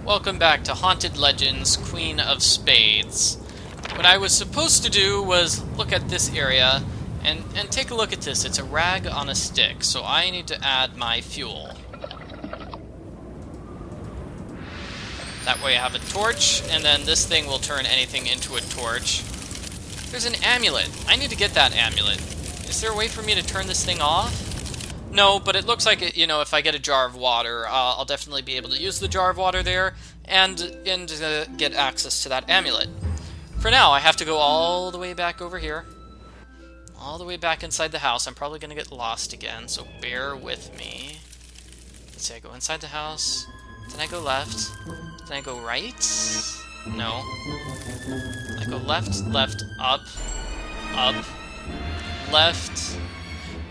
Welcome back to Haunted Legends, Queen of Spades. What I was supposed to do was look at this area and take a look at this. It's a rag on a stick, so I need to add my fuel. That way I have a torch, and then this thing will turn anything into a torch. There's an amulet. I need to get that amulet. Is there a way for me to turn this thing off? No, but it looks like, if I get a jar of water, I'll definitely be able to use the jar of water there and get access to that amulet. For now, I have to go all the way back over here. All the way back inside the house. I'm probably going to get lost again, so bear with me. Let's see, I go inside the house, then I go left, then I go right? No. I go left, left, up, left,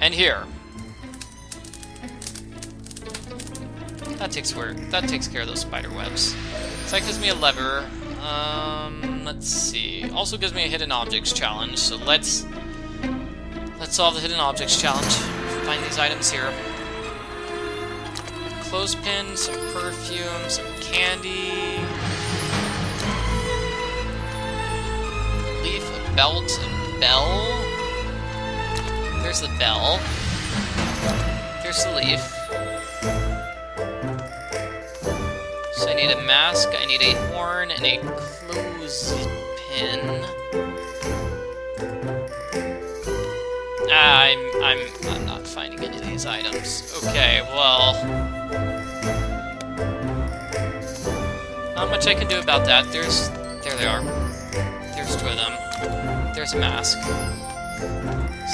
and here. That takes care of those spider webs. So that gives me a lever. Let's see. Also gives me a hidden objects challenge. So let's solve the hidden objects challenge. Find these items here. Clothespin, some perfume, some candy, a leaf, a belt, a bell. There's the bell. There's the leaf. So I need a mask, I need a horn, and a clothespin. I'm not finding any of these items. Okay, well, not much I can do about that. There they are. There's two of them. There's a mask.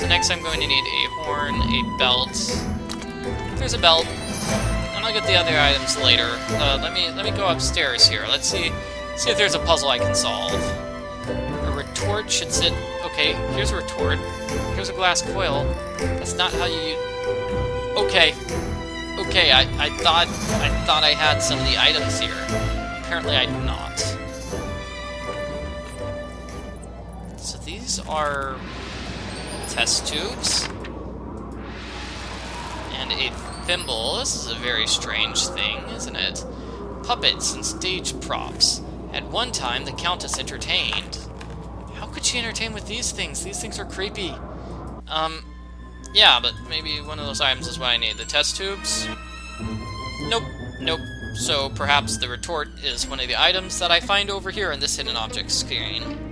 So next I'm going to need a horn, a belt. There's a belt. And I'll get the other items later. Let me go upstairs here. Let's see if there's a puzzle I can solve. A retort should sit. Okay, here's a retort. Here's a glass coil. That's not how you. Okay, I thought I had some of the items here. Apparently I do not. So these are test tubes and a thimble. This is a very strange thing, isn't it? Puppets and stage props. At one time, the Countess entertained. How could she entertain with these things? These things are creepy. Yeah, but maybe one of those items is what I need. The test tubes? Nope. So perhaps the retort is one of the items that I find over here in this hidden object screen.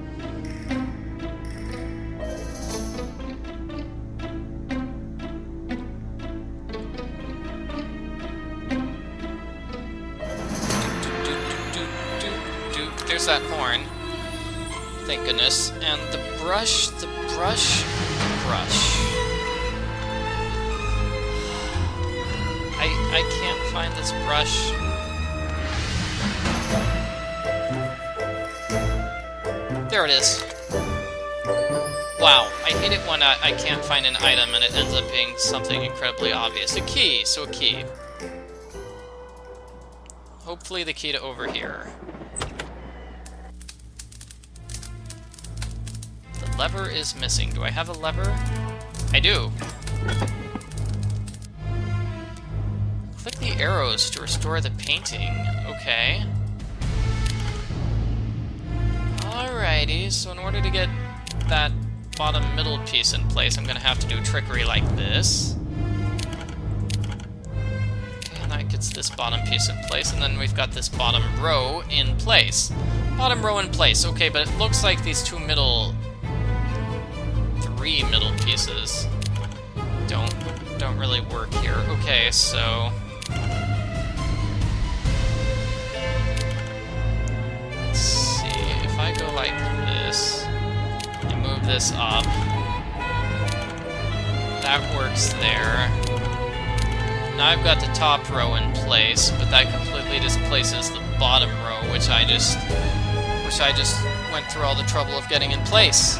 There's that horn. Thank goodness. And the brush. I can't find this brush. There it is. Wow, I hate it when I can't find an item and it ends up being something incredibly obvious. A key, so a key. Hopefully the key to over here. The lever is missing. Do I have a lever? I do. Click the arrows to restore the painting. Okay. Alrighty, so in order to get that bottom middle piece in place, I'm gonna have to do trickery like this. Okay, and that gets this bottom piece in place, and then we've got this bottom row in place. Bottom row in place, okay, but it looks like these three middle pieces don't really work here. Okay, so let's see, if I go like this and move this up, that works there. Now I've got the top row in place, but that completely displaces the bottom row, which I just went through all the trouble of getting in place.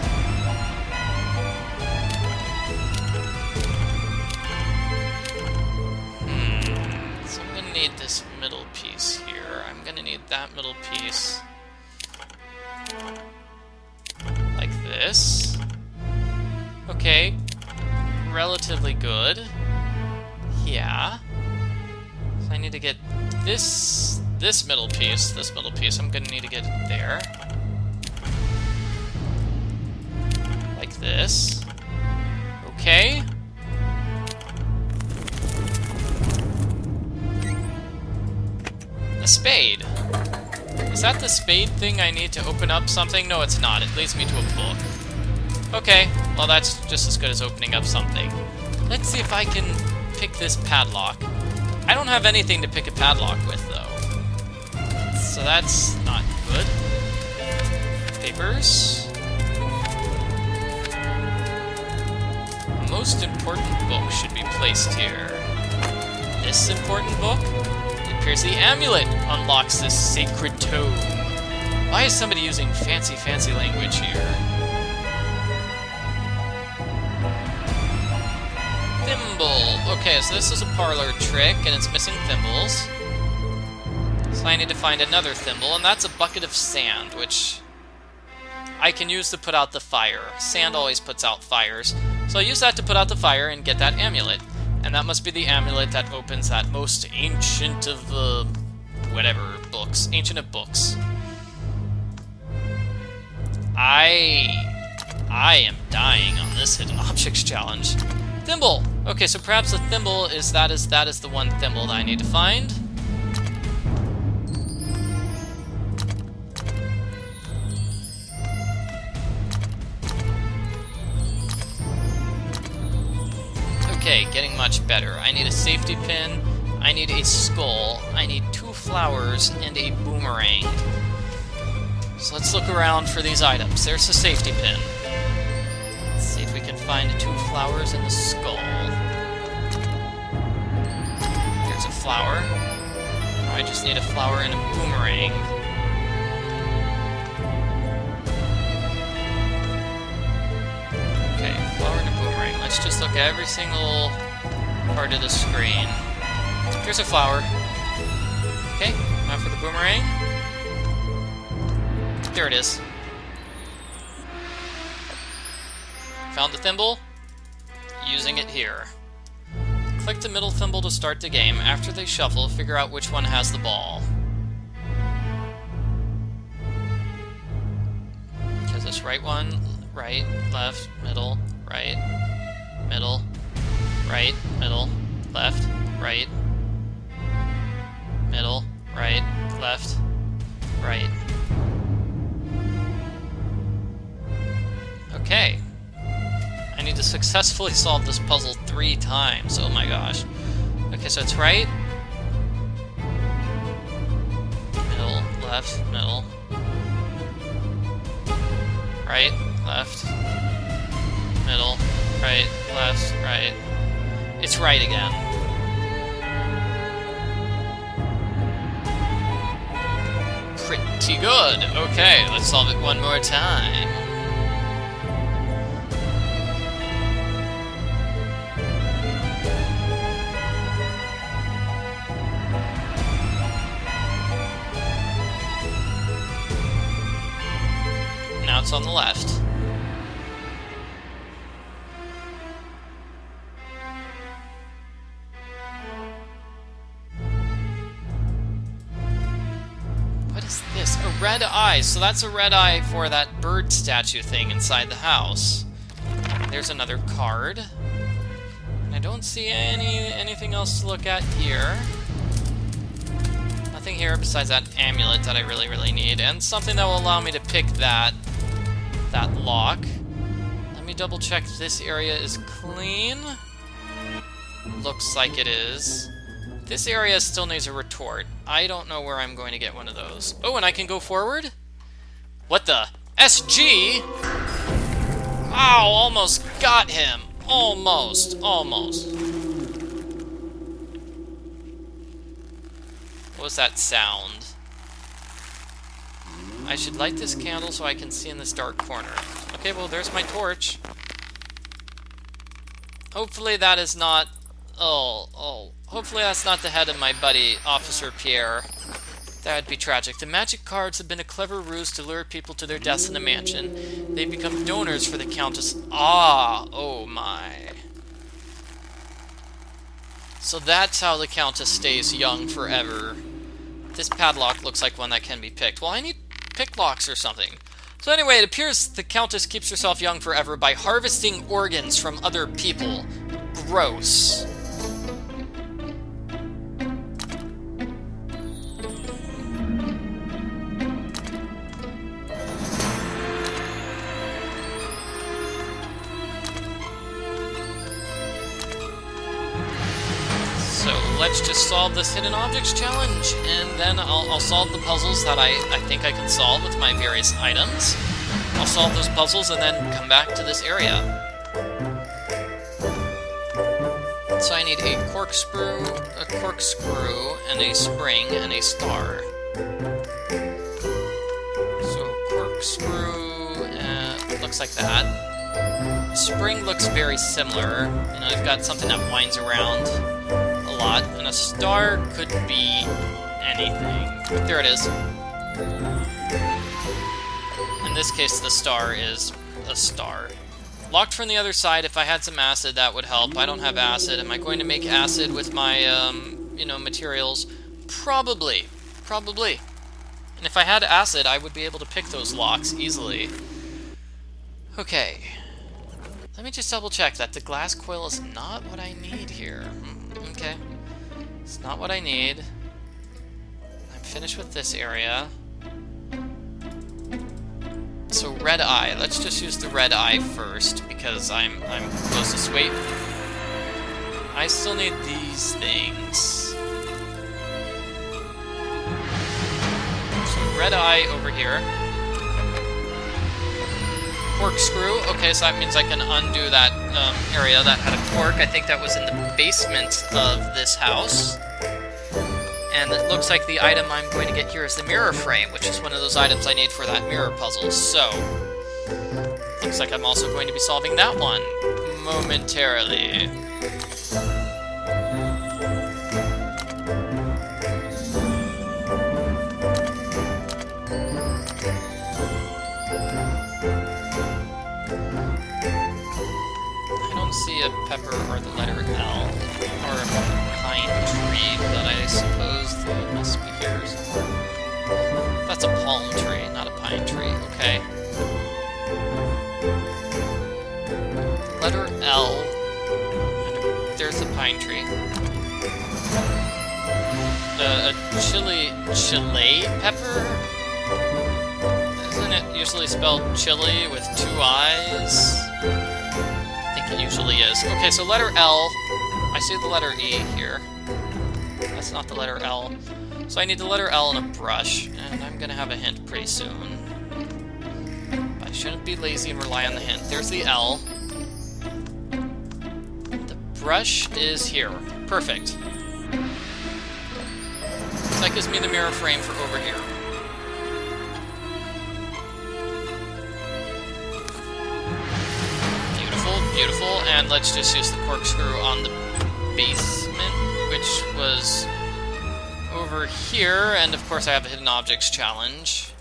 So I'm gonna need this middle piece here. I'm gonna need that middle piece like this. Okay, relatively good. Yeah. So I need to get this this middle piece, I'm gonna need to get it there. Like this. Okay. A spade. Is that the spade thing I need to open up something? No, it's not. It leads me to a book. Okay, well that's just as good as opening up something. Let's see if I can pick this padlock. I don't have anything to pick a padlock with, though. So that's not good. Papers. Most important book should be placed here. This important book? It appears the amulet unlocks this sacred tome. Why is somebody using fancy language here? Thimble. Okay, so this is a parlor trick, and it's missing thimbles. So I need to find another thimble, and that's a bucket of sand, which I can use to put out the fire. Sand always puts out fires. So I'll use that to put out the fire and get that amulet. And that must be the amulet that opens that most ancient of, whatever, books. Ancient of books. I am dying on this hidden objects challenge. Thimble! Okay, so perhaps the thimble is that is the one thimble that I need to find. Okay, getting much better. I need a safety pin, I need a skull, I need 2 flowers, and a boomerang. So let's look around for these items. There's the safety pin. Let's see if we can find 2 flowers and the skull. There's a flower. I just need a flower and a boomerang. Okay, flower and a boomerang. Let's just look at every single part of the screen. Here's a flower. Okay, now for the boomerang. There it is. Found the thimble. Using it here. Click the middle thimble to start the game. After they shuffle, figure out which one has the ball. Because this right one, right, left, middle, right, middle, right, middle, left, right, middle, right, left, right. Okay. I need to successfully solve this puzzle 3 times. Oh my gosh. Okay, so it's right. Middle, left, middle. Right, left. Middle, right, left, right. It's right again. Pretty good. Okay, let's solve it one more time. Now it's on the left. What is this? A red eye. So that's a red eye for that bird statue thing inside the house. There's another card. And I don't see anything else to look at here. Nothing here besides that amulet that I really need, and something that will allow me to pick that lock. Let me double check this area is clean. Looks like it is. This area still needs a retort. I don't know where I'm going to get one of those. Oh, and I can go forward? What the? SG? Ow, almost got him. Almost. What was that sound? I should light this candle so I can see in this dark corner. Okay, well, there's my torch. Hopefully that is not... Oh. Hopefully that's not the head of my buddy, Officer Pierre. That would be tragic. The magic cards have been a clever ruse to lure people to their deaths in the mansion. They become donors for the Countess... Oh my. So that's how the Countess stays young forever. This padlock looks like one that can be picked. Well, I need pick locks or something. So anyway, it appears the Countess keeps herself young forever by harvesting organs from other people. Gross. So let's just solve this hidden objects challenge, and then I'll solve the puzzles that I think I can solve with my various items. I'll solve those puzzles and then come back to this area. So I need a corkscrew, and a spring, and a star. So corkscrew, looks like that. Spring looks very similar. You know, I've got something that winds around a lot, and a star could be anything. There it is. In this case, the star is a star. Locked from the other side. If I had some acid, that would help. I don't have acid. Am I going to make acid with my, you know, materials? Probably. Probably. And if I had acid, I would be able to pick those locks easily. Okay. Let me just double check that the glass coil is not what I need here. Okay. It's not what I need. I'm finished with this area. So red eye. Let's just use the red eye first because I'm closest. Wait. I still need these things. So red eye over here. Corkscrew. Okay, so that means I can undo that area that had a cork. I think that was in the basement of this house. And it looks like the item I'm going to get here is the mirror frame, which is one of those items I need for that mirror puzzle. So, looks like I'm also going to be solving that one momentarily. I don't see a pepper or the letter L, or a pine tree, but I suppose they must be here somewhere. That's a palm tree, not a pine tree. Okay. Letter L. There's the pine tree. A chili pepper? Isn't it usually spelled chili with 2 I's? I think it usually is. Okay, so letter L. I see the letter E here. That's not the letter L. So I need the letter L and a brush, and I'm gonna have a hint pretty soon. I shouldn't be lazy and rely on the hint. There's the L. The brush is here. Perfect. So that gives me the mirror frame for over here. Beautiful, beautiful, and let's just use the corkscrew on the basement, which was over here, and of course I have a hidden objects challenge.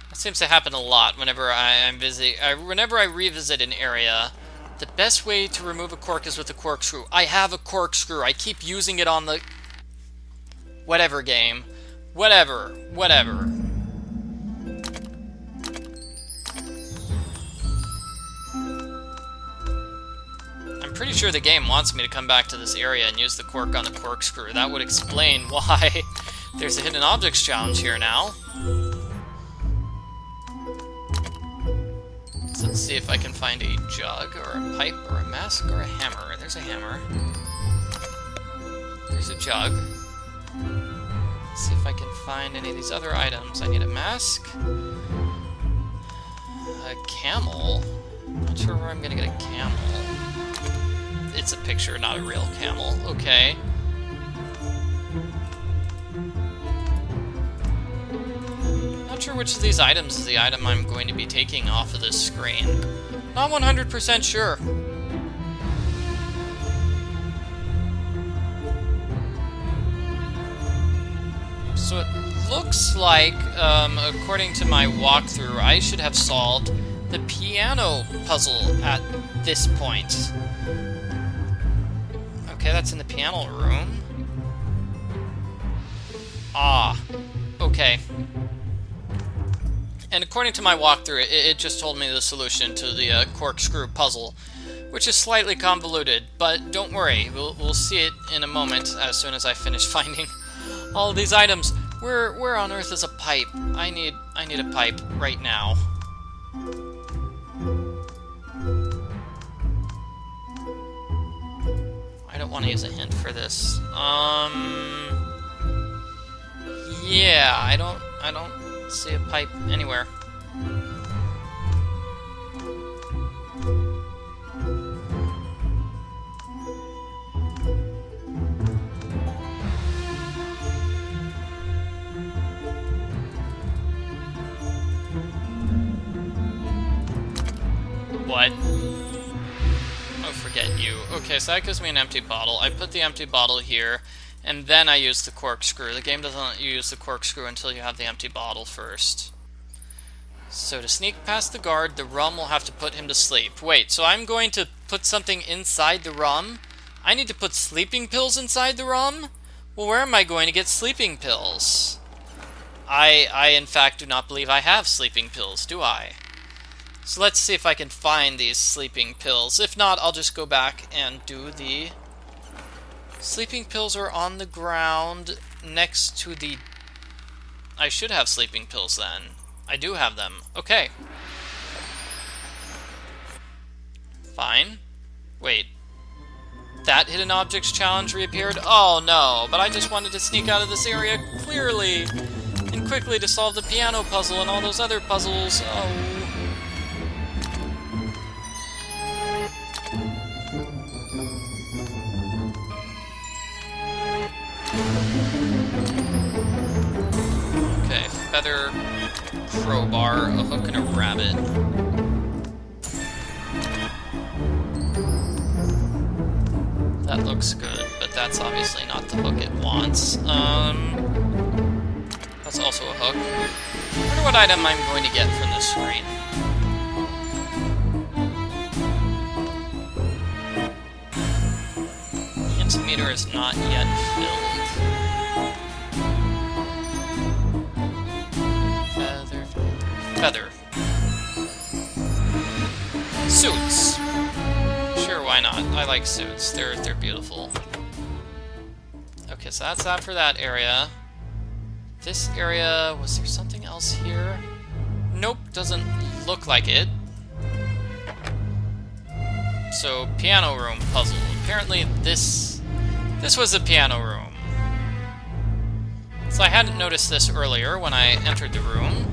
That seems to happen a lot whenever whenever I revisit an area. The best way to remove a cork is with a corkscrew. I have a corkscrew. I keep using it on the whatever game. Whatever. I'm pretty sure the game wants me to come back to this area and use the cork on the corkscrew. That would explain why there's a hidden objects challenge here now. So let's see if I can find a jug, or a pipe, or a mask, or a hammer. There's a hammer. There's a jug. Let's see if I can find any of these other items. I need a mask. A camel. Not sure where I'm gonna get a camel. It's a picture, not a real camel. Okay. Not sure which of these items is the item I'm going to be taking off of this screen. Not 100% sure. So it looks like, according to my walkthrough, I should have solved the piano puzzle at this point. Okay, that's in the piano room. Ah, okay. And according to my walkthrough, it just told me the solution to the Corkscrew Puzzle, which is slightly convoluted, but don't worry, we'll see it in a moment as soon as I finish finding all of these items. Where on earth is a pipe? I need a pipe right now. I don't want to use a hint for this. Yeah, I don't see a pipe anywhere. What? Oh, forget you. Okay, so that gives me an empty bottle. I put the empty bottle here, and then I use the corkscrew. The game doesn't let you use the corkscrew until you have the empty bottle first. So to sneak past the guard, the rum will have to put him to sleep. Wait, so I'm going to put something inside the rum? I need to put sleeping pills inside the rum? Well, where am I going to get sleeping pills? I in fact do not believe I have sleeping pills, do I? So let's see if I can find these sleeping pills. If not, I'll just go back and do the... Sleeping pills are on the ground next to the... I should have sleeping pills then. I do have them. Okay. Fine. Wait. That hidden objects challenge reappeared? Oh no, but I just wanted to sneak out of this area clearly and quickly to solve the piano puzzle and all those other puzzles. Oh... Okay, feather, crowbar, a hook, and a rabbit. That looks good, but that's obviously not the hook it wants. That's also a hook. I wonder what item I'm going to get from this screen. Hint meter is not yet filled. Feather. Suits. Sure, why not? I like suits. They're beautiful. Okay, so that's that for that area. This area, was there something else here? Nope, doesn't look like it. So, piano room puzzle. Apparently this was a piano room. So I hadn't noticed this earlier when I entered the room.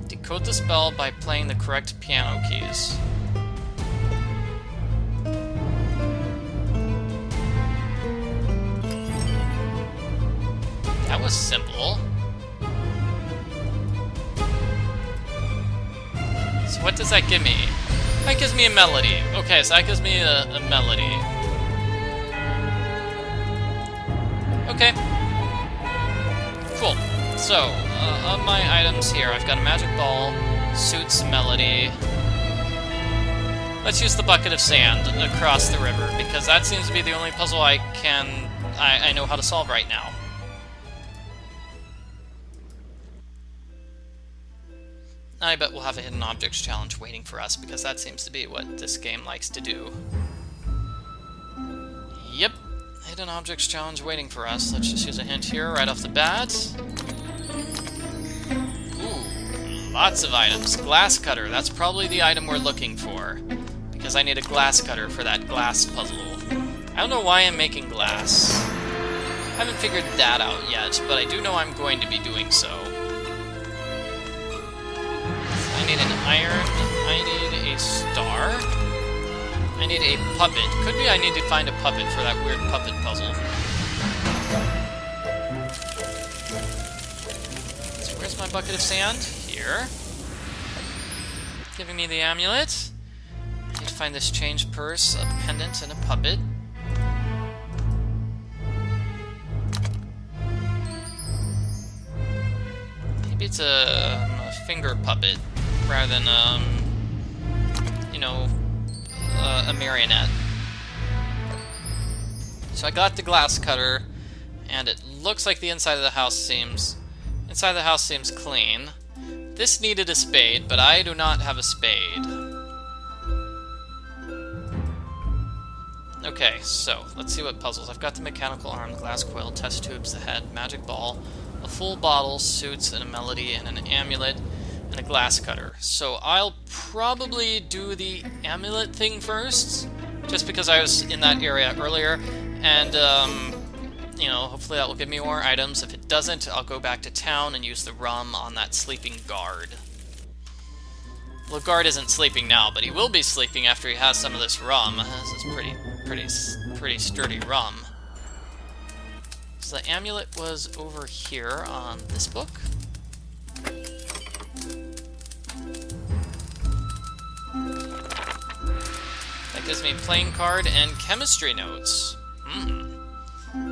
Decode the spell by playing the correct piano keys. That was simple. So what does that give me? That gives me a melody. Okay, so that gives me a melody. Okay. Cool. So, of my items here, I've got a magic ball, suits, melody. Let's use the bucket of sand across the river, because that seems to be the only puzzle I know how to solve right now. I bet we'll have a hidden objects challenge waiting for us, because that seems to be what this game likes to do. Yep, hidden objects challenge waiting for us. Let's just use a hint here right off the bat. Ooh, lots of items. Glass cutter, that's probably the item we're looking for, because I need a glass cutter for that glass puzzle. I don't know why I'm making glass. I haven't figured that out yet, but I do know I'm going to be doing so. I need an iron, I need a star, I need a puppet. Could be I need to find a puppet for that weird puppet puzzle. So where's my bucket of sand? Here. Giving me the amulet. I need to find this change purse, a pendant, and a puppet. Maybe it's a finger puppet rather than, you know, a marionette. So I got the glass cutter, and it looks like the inside of the house seems clean. This needed a spade, but I do not have a spade. Okay, so let's see what puzzles. I've got the mechanical arm, the glass coil, test tubes, the head, magic ball, a full bottle, suits, and a melody, and an amulet, and a glass cutter. So I'll probably do the amulet thing first, just because I was in that area earlier, and you know, hopefully that will give me more items. If it doesn't, I'll go back to town and use the rum on that sleeping guard. Well, guard isn't sleeping now, but he will be sleeping after he has some of this rum. This is pretty sturdy rum. So the amulet was over here on this book. That gives me playing card and chemistry notes.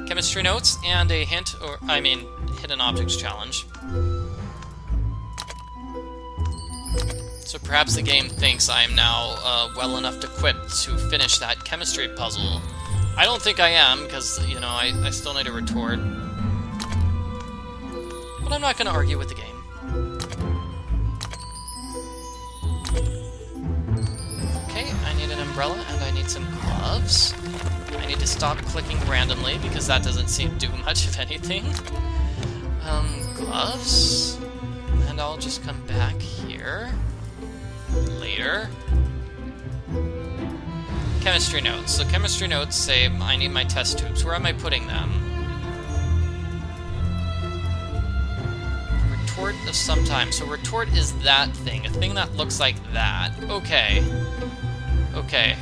Chemistry notes and a hint, or I mean, hidden objects challenge. So perhaps the game thinks I am now well enough equipped to finish that chemistry puzzle. I don't think I am, because, you know, I still need a retort. But I'm not going to argue with the game. Okay, I need an umbrella and I need some gloves. I need to stop clicking randomly because that doesn't seem to do much of anything. Gloves. And I'll just come back here later. Chemistry notes. So chemistry notes say I need my test tubes. Where am I putting them? Retort of some time. So retort is that thing. A thing that looks like that. Okay. Okay.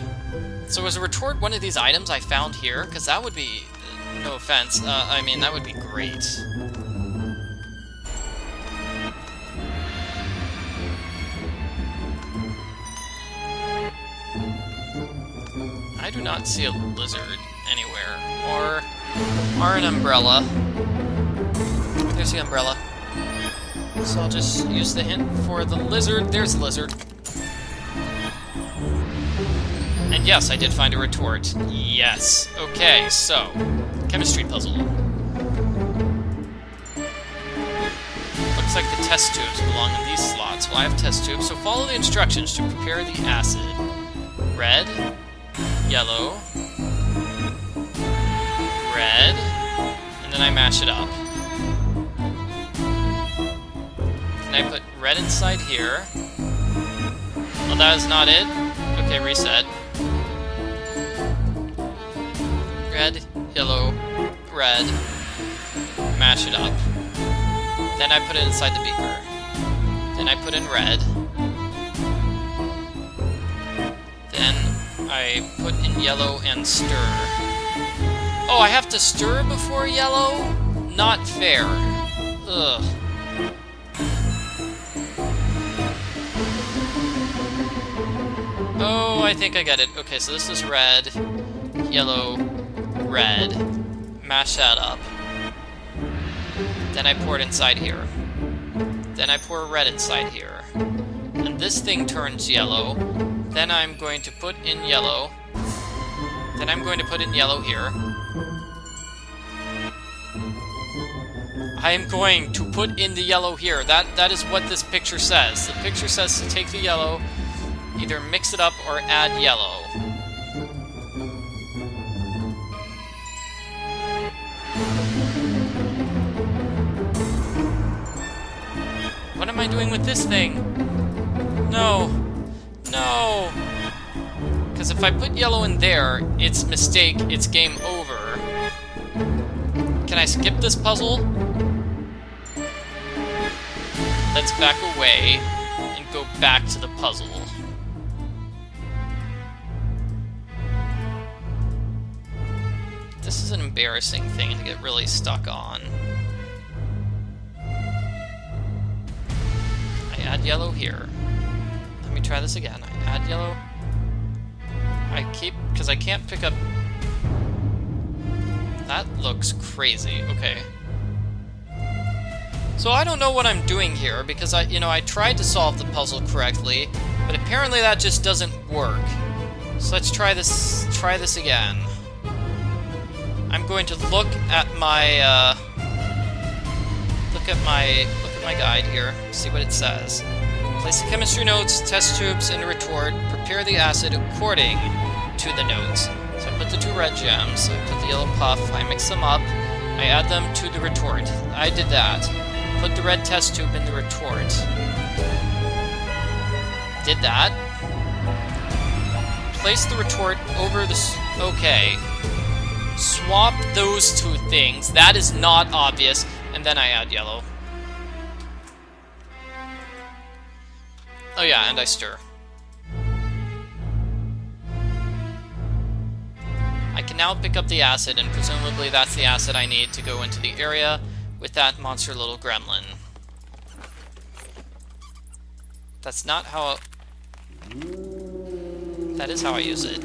So is a retort one of these items I found here? Because that would be... no offense. I mean, that would be great. I do not see a lizard anywhere. Or an umbrella. There's the umbrella. So I'll just use the hint for the lizard. There's the lizard. And yes, I did find a retort. Yes. Okay, so, chemistry puzzle. Looks like the test tubes belong in these slots. Well, I have test tubes, so follow the instructions to prepare the acid. Red, yellow, red, and then I mash it up. And I put red inside here. Well, that is not it. Okay, reset. Red, yellow, red, mash it up. Then I put it inside the beaker. Then I put in red. Then I put in yellow and stir. Oh, I have to stir before yellow? Not fair. Ugh. Oh, I think I get it. Okay, so this is red, yellow, red. Mash that up. Then I pour it inside here. Then I pour red inside here. And this thing turns yellow. Then I'm going to put in yellow. Then I'm going to put in yellow here. I am going to put in the yellow here. That is what this picture says. The picture says to take the yellow, either mix it up or add yellow. What am I doing with this thing? No. No. Because if I put yellow in there, it's mistake, it's game over. Can I skip this puzzle? Let's back away and go back to the puzzle. This is an embarrassing thing to get really stuck on. I add yellow here. Let me try this again. I add yellow. Because I can't pick up... That looks crazy. Okay. So I don't know what I'm doing here, because I tried to solve the puzzle correctly, but apparently that just doesn't work. So let's try this again. I'm going to look at my look at my guide here, see what it says. Place the chemistry notes, test tubes in a retort, prepare the acid according to the notes. So I put the 2 red gems, I put the yellow puff, I mix them up, I add them to the retort. I did that. Put the red test tube in the retort. Did that. Place the retort over the... Okay. Swap those 2 things. That is not obvious. And then I add yellow. Oh yeah, and I stir. I can now pick up the acid, and presumably that's the acid I need to go into the area with that monster little gremlin. That's not how... That is how I use it.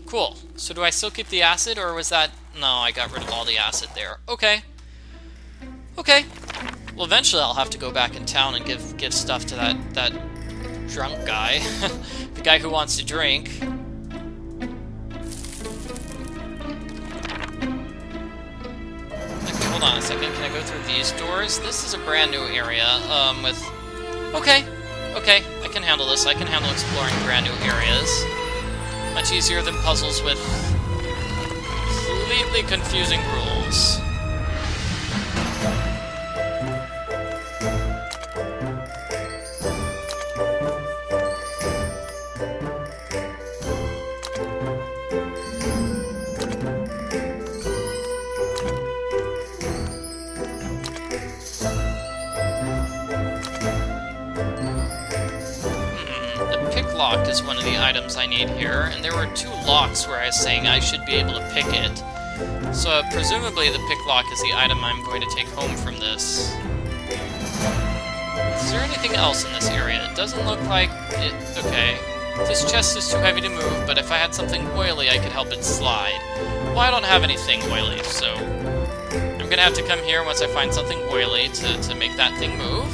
Cool. So do I still keep the acid, or was that... No, I got rid of all the acid there. Okay. Okay. Well, eventually I'll have to go back in town and give stuff to that drunk guy. The guy who wants to drink. Okay, hold on a second. Can I go through these doors? This is a brand new area, with... Okay. Okay, I can handle this. I can handle exploring brand new areas. Much easier than puzzles with completely confusing rules. Lock is one of the items I need here, and there were 2 locks where I was saying I should be able to pick it. So presumably the pick lock is the item I'm going to take home from this. Is there anything else in this area? It doesn't look like it... Okay. This chest is too heavy to move, but if I had something oily I could help it slide. Well, I don't have anything oily, so... I'm gonna have to come here once I find something oily to make that thing move.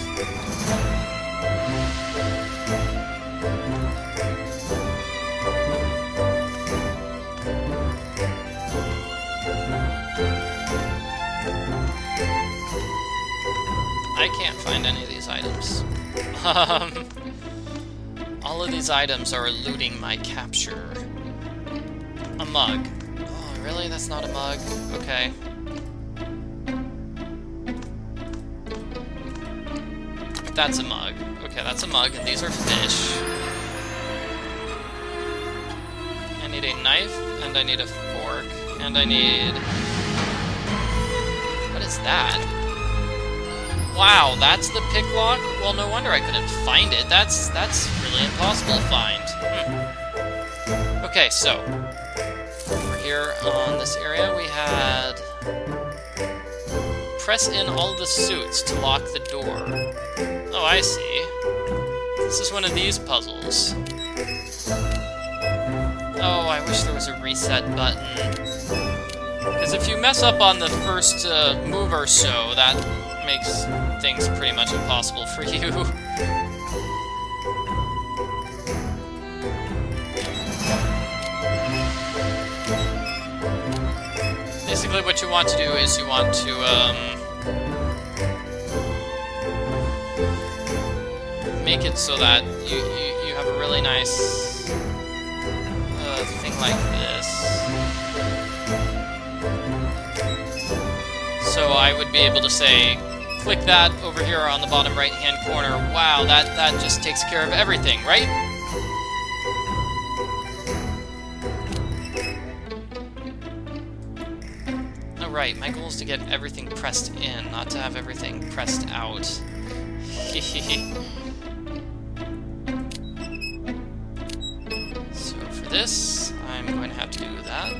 I can't find any of these items. All of these items are eluding my capture. A mug. Oh, really? That's not a mug? Okay. That's a mug. Okay, that's a mug, and these are fish. I need a knife, and I need a fork, and I need... What is that? Wow, that's the pick lock? Well, no wonder I couldn't find it. That's really impossible to find. Okay, so over here on this area we had press in all of the suits to lock the door. Oh, I see. This is one of these puzzles. Oh, I wish there was a reset button. Because if you mess up on the first move or so, that makes things pretty much impossible for you. Basically what you want to do is you want to make it so that you have a really nice thing like this. So I would be able to say, click that over here on the bottom right-hand corner. Wow, that just takes care of everything, right? Oh, right, my goal is to get everything pressed in, not to have everything pressed out. So for this, I'm going to have to do that.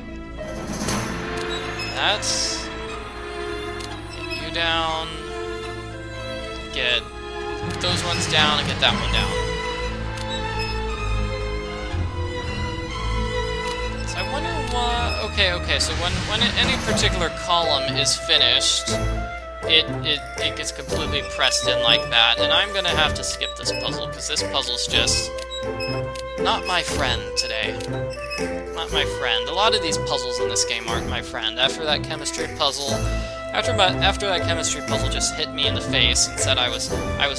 That's... down, get those ones down, and get that one down. So I wonder why... Okay, so when any particular column is finished, it gets completely pressed in like that, and I'm gonna have to skip this puzzle, because this puzzle's just not my friend today. not my friend. A lot of these puzzles in this game aren't my friend. After that chemistry puzzle, after that chemistry puzzle just hit me in the face and said I was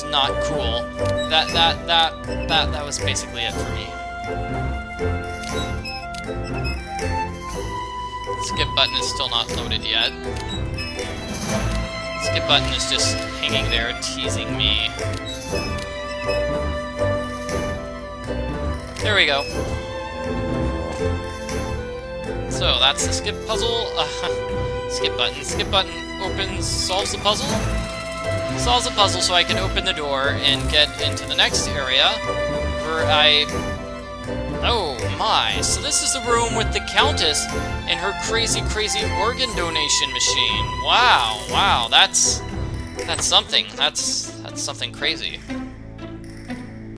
not cool. That was basically it for me. Skip button is still not loaded yet. Skip button is just hanging there, teasing me. There we go. So that's the skip puzzle. Skip button. Skip button opens, solves the puzzle. Solves the puzzle so I can open the door and get into the next area where oh my, so this is the room with the Countess and her crazy organ donation machine. Wow, that's something. That's something crazy.